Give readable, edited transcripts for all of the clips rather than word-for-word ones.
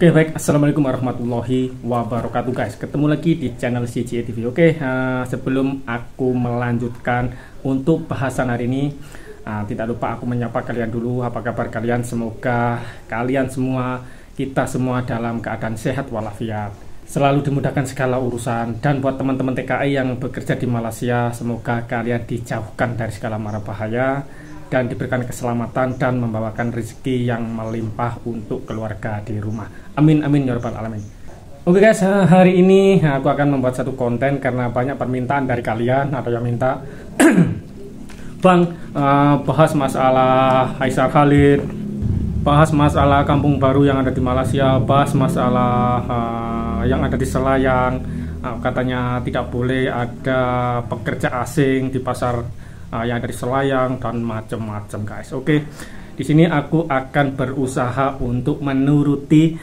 Oke, baik. Assalamualaikum warahmatullahi wabarakatuh, guys. Ketemu lagi di channel CGA TV. Oke, sebelum aku melanjutkan untuk bahasan hari ini, tidak lupa aku menyapa kalian dulu. Apa kabar kalian? Semoga kalian semua, kita semua dalam keadaan sehat walafiat, selalu dimudahkan segala urusan. Dan buat teman-teman TKI yang bekerja di Malaysia, semoga kalian dijauhkan dari segala mara bahaya dan diberikan keselamatan dan membawakan rezeki yang melimpah untuk keluarga di rumah. Amin amin ya rabbal alamin. Oke guys, hari ini aku akan membuat satu konten karena banyak permintaan dari kalian. Ada yang minta Bang, bahas masalah Haisar Khalid, bahas masalah kampung baru yang ada di Malaysia, bahas masalah yang ada di Selayang. Katanya tidak boleh ada pekerja asing di pasar yang ada di Selayang dan macam-macam, guys. Oke, di sini aku akan berusaha untuk menuruti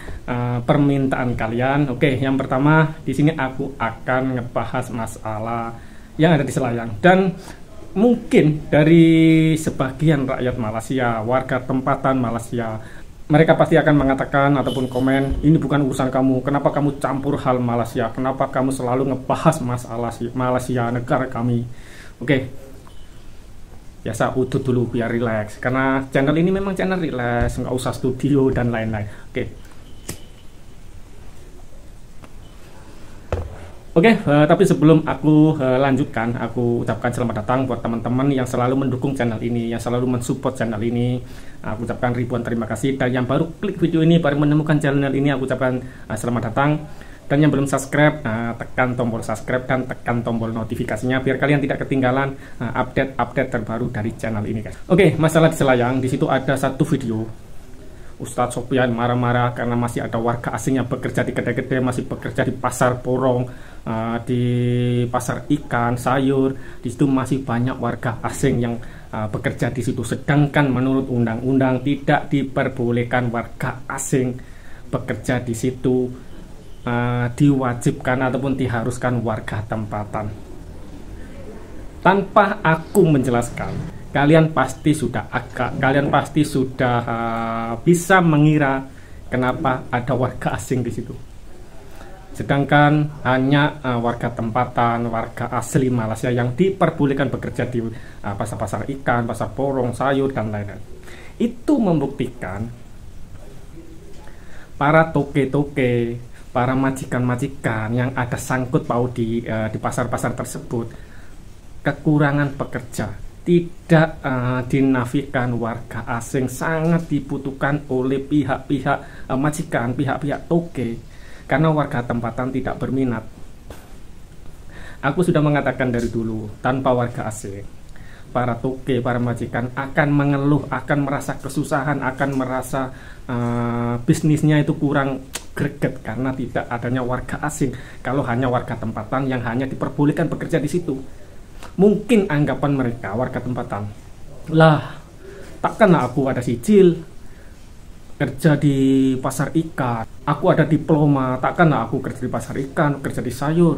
permintaan kalian. Oke, yang pertama di sini aku akan ngebahas masalah yang ada di Selayang. Dan mungkin dari sebagian rakyat Malaysia, warga tempatan Malaysia, mereka pasti akan mengatakan ataupun komen, ini bukan urusan kamu, kenapa kamu campur hal Malaysia, kenapa kamu selalu ngebahas masalah Malaysia, negara kami. Oke, biasa udut dulu biar relax, karena channel ini memang channel relax, nggak usah studio dan lain-lain. Oke, tapi sebelum aku lanjutkan, aku ucapkan selamat datang buat teman-teman yang selalu mendukung channel ini, yang selalu mensupport channel ini. Aku ucapkan ribuan terima kasih. Dan yang baru klik video ini, baru menemukan channel ini, aku ucapkan selamat datang. Dan yang belum subscribe, tekan tombol subscribe dan tekan tombol notifikasinya biar kalian tidak ketinggalan update-update terbaru dari channel ini, guys. Oke, masalah di Selayang, di situ ada satu video Ustadz Sofyan marah-marah karena masih ada warga asing yang bekerja di kedai-kedai, masih bekerja di pasar porong, di pasar ikan, sayur. Di situ masih banyak warga asing yang bekerja di situ. Sedangkan menurut undang-undang tidak diperbolehkan warga asing bekerja di situ. Diwajibkan ataupun diharuskan warga tempatan. Tanpa aku menjelaskan, kalian pasti sudah bisa mengira kenapa ada warga asing di situ. Sedangkan hanya warga tempatan, warga asli Malaysia yang diperbolehkan bekerja di pasar-pasar ikan, pasar porong, sayur dan lain-lain. Itu membuktikan para toke-toke, para majikan-majikan yang ada sangkut paut di pasar-pasar tersebut kekurangan pekerja. Tidak dinafikan warga asing sangat dibutuhkan oleh pihak-pihak majikan, pihak-pihak toke, karena warga tempatan tidak berminat. Aku sudah mengatakan dari dulu, tanpa warga asing, para toke, para majikan akan mengeluh, akan merasa kesusahan, akan merasa bisnisnya itu kurang greget karena tidak adanya warga asing. Kalau hanya warga tempatan yang hanya diperbolehkan bekerja di situ, mungkin anggapan mereka warga tempatan, lah takkanlah aku ada sijil kerja di pasar ikan, aku ada diploma, takkanlah aku kerja di pasar ikan, kerja di sayur.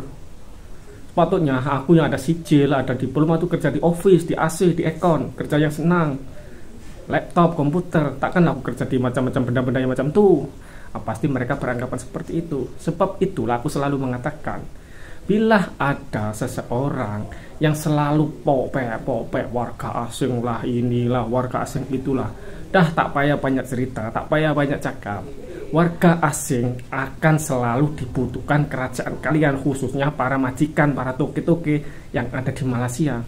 Sepatutnya aku yang ada sijil, ada diploma tuh kerja di office, di AC, di ekon, kerja yang senang, laptop, komputer. Takkanlah aku kerja di macam-macam benda-benda yang macam tuh. Pasti mereka beranggapan seperti itu. Sebab itulah aku selalu mengatakan, bila ada seseorang yang selalu popek warga asing lah inilah, warga asing itulah, dah tak payah banyak cerita, tak payah banyak cakap. Warga asing akan selalu dibutuhkan kerajaan kalian, khususnya para majikan, para toke-toke yang ada di Malaysia.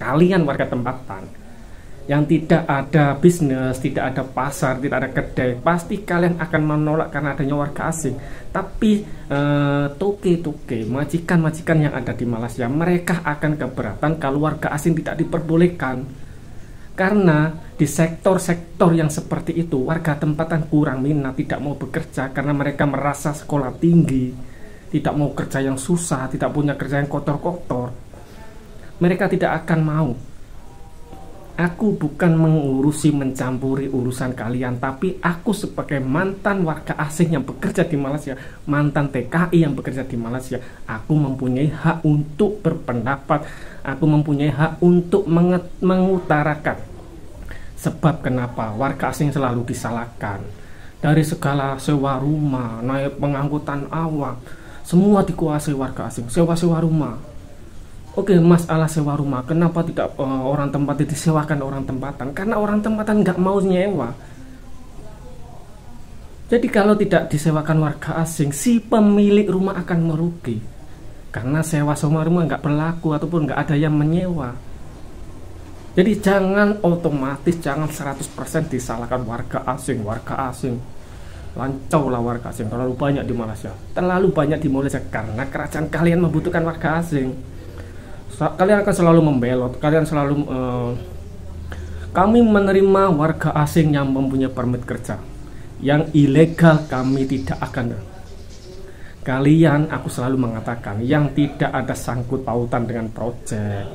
Kalian warga tempatan yang tidak ada bisnis, tidak ada pasar, tidak ada kedai, pasti kalian akan menolak karena adanya warga asing. Tapi toke-toke, majikan-majikan yang ada di Malaysia, mereka akan keberatan kalau warga asing tidak diperbolehkan. Karena di sektor-sektor yang seperti itu, warga tempatan kurang minat, tidak mau bekerja karena mereka merasa sekolah tinggi, tidak mau kerja yang susah, tidak punya kerja yang kotor-kotor. Mereka tidak akan mau. Aku bukan mengurusi, mencampuri urusan kalian, tapi aku sebagai mantan warga asing yang bekerja di Malaysia, mantan TKI yang bekerja di Malaysia, aku mempunyai hak untuk berpendapat, aku mempunyai hak untuk mengutarakan sebab kenapa warga asing selalu disalahkan. Dari segala sewa rumah, naik pengangkutan awak, semua dikuasai warga asing. Sewa-sewa rumah. Oke, masalah sewa rumah, kenapa tidak orang tempat itu disewakan orang tempatan? Karena orang tempatan nggak mau nyewa. Jadi kalau tidak disewakan warga asing, si pemilik rumah akan merugi. Karena sewa-sewa rumah nggak berlaku ataupun nggak ada yang menyewa. Jadi jangan otomatis, jangan 100% disalahkan warga asing. Lancau lah warga asing, terlalu banyak di Malaysia. Terlalu banyak di Malaysia karena kerajaan kalian membutuhkan warga asing. Kalian akan selalu membelot, kalian selalu kami menerima warga asing yang mempunyai permit kerja. Yang ilegal kami tidak akan. Kalian, aku selalu mengatakan, yang tidak ada sangkut pautan dengan proyek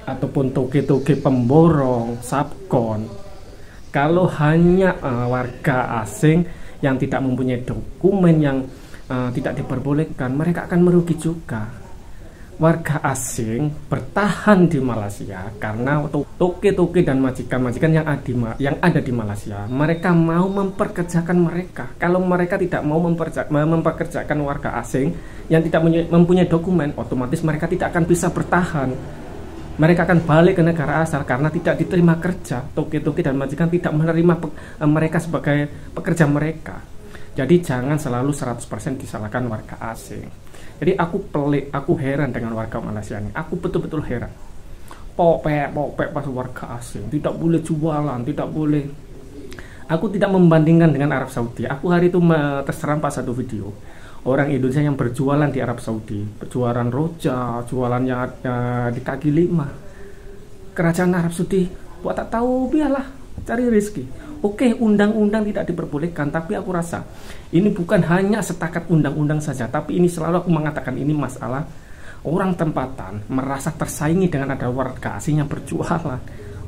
ataupun toge-toge pemborong, subkon. Kalau hanya warga asing yang tidak mempunyai dokumen yang tidak diperbolehkan, mereka akan merugi juga. Warga asing bertahan di Malaysia karena toke-toke dan majikan-majikan yang ada di Malaysia, mereka mau memperkerjakan mereka. Kalau mereka tidak mau memperkerjakan warga asing yang tidak mempunyai dokumen, otomatis mereka tidak akan bisa bertahan. Mereka akan balik ke negara asal karena tidak diterima kerja. Toke-toke dan majikan tidak menerima mereka sebagai pekerja mereka. Jadi jangan selalu 100% disalahkan warga asing. Jadi aku pelik, aku heran dengan warga Malaysia ini. Aku betul-betul heran. Popek pas warga asing. Tidak boleh jualan, tidak boleh. Aku tidak membandingkan dengan Arab Saudi. Aku hari itu terserang pas satu video. Orang Indonesia yang berjualan di Arab Saudi. Berjualan roja, jualannya di kaki lima. Kerajaan Arab Saudi, buat tak tahu, biarlah cari rezeki. Oke, undang-undang tidak diperbolehkan, tapi aku rasa ini bukan hanya setakat undang-undang saja, tapi ini selalu aku mengatakan ini masalah orang tempatan merasa tersaingi dengan ada warga asing yang berjualan.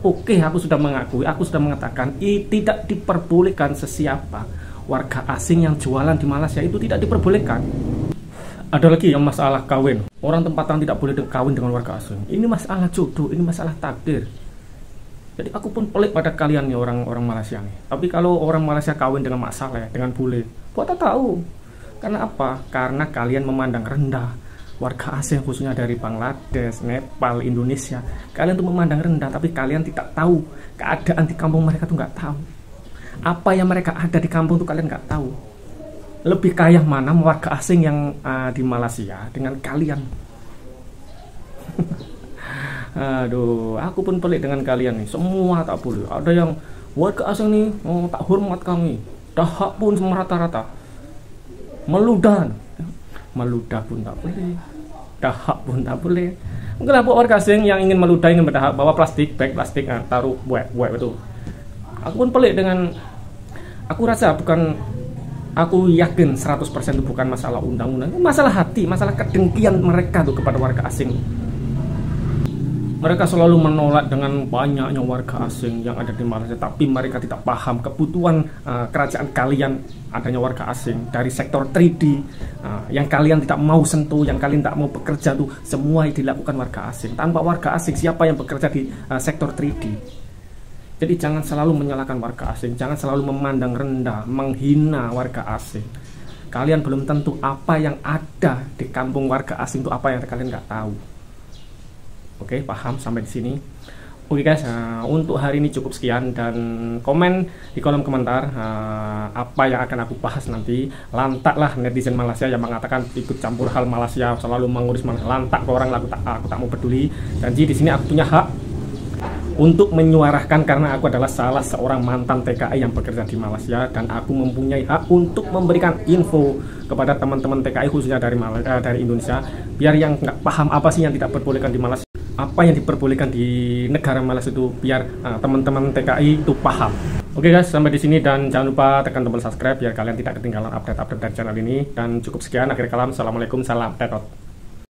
Oke, aku sudah mengakui, aku sudah mengatakan tidak diperbolehkan sesiapa warga asing yang jualan di Malaysia itu tidak diperbolehkan. Ada lagi yang masalah kawin. Orang tempatan tidak boleh kawin dengan warga asing. Ini masalah jodoh, ini masalah takdir. Jadi aku pun pelik pada kalian nih orang Malaysia nih. Tapi kalau orang Malaysia kawin dengan Mak Saleh, dengan bule, buat tak tahu. Karena apa? Karena kalian memandang rendah warga asing khususnya dari Bangladesh, Nepal, Indonesia. Kalian tuh memandang rendah, tapi kalian tidak tahu keadaan di kampung mereka tuh nggak tahu. Apa yang mereka ada di kampung tuh kalian nggak tahu. Lebih kaya mana warga asing yang di Malaysia dengan kalian? Aduh, aku pun pelik dengan kalian nih. Semua tak boleh. Ada yang warga asing nih, tak hormat kami. Dahak pun semua rata-rata. Meludah pun tak boleh. Dahak pun tak boleh. Mungkin buat warga asing yang ingin meludah, ingin berdahak, bawa plastik, bag plastik, taruh buat itu. Aku pun pelik dengan. Aku rasa bukan. Aku yakin 100% itu bukan masalah undang-undang, masalah hati, masalah kedengkian mereka tuh kepada warga asing. Mereka selalu menolak dengan banyaknya warga asing yang ada di Malaysia, tapi mereka tidak paham kebutuhan kerajaan kalian adanya warga asing dari sektor 3D yang kalian tidak mau sentuh, yang kalian tidak mau bekerja tuh semua dilakukan warga asing. Tanpa warga asing, siapa yang bekerja di sektor 3D? Jadi jangan selalu menyalahkan warga asing, jangan selalu memandang rendah, menghina warga asing. Kalian belum tentu apa yang ada di kampung warga asing itu apa yang kalian nggak tahu. Oke, paham sampai di sini. Oke guys, untuk hari ini cukup sekian, dan komen di kolom komentar apa yang akan aku bahas nanti. Lantaklah netizen Malaysia yang mengatakan ikut campur hal Malaysia, selalu mengurus Malaysia. Lantak ke orang, aku tak mau peduli. Janji di sini aku punya hak untuk menyuarakan karena aku adalah salah seorang mantan TKI yang bekerja di Malaysia, dan aku mempunyai hak untuk memberikan info kepada teman-teman TKI khususnya dari Indonesia, biar yang nggak paham apa sih yang tidak diperbolehkan di Malaysia, apa yang diperbolehkan di negara Malaysia itu, biar teman-teman TKI itu paham. Oke guys, sampai di sini, dan jangan lupa tekan tombol subscribe biar kalian tidak ketinggalan update-update dari channel ini. Dan cukup sekian, akhir kalam, assalamualaikum, salam tetot.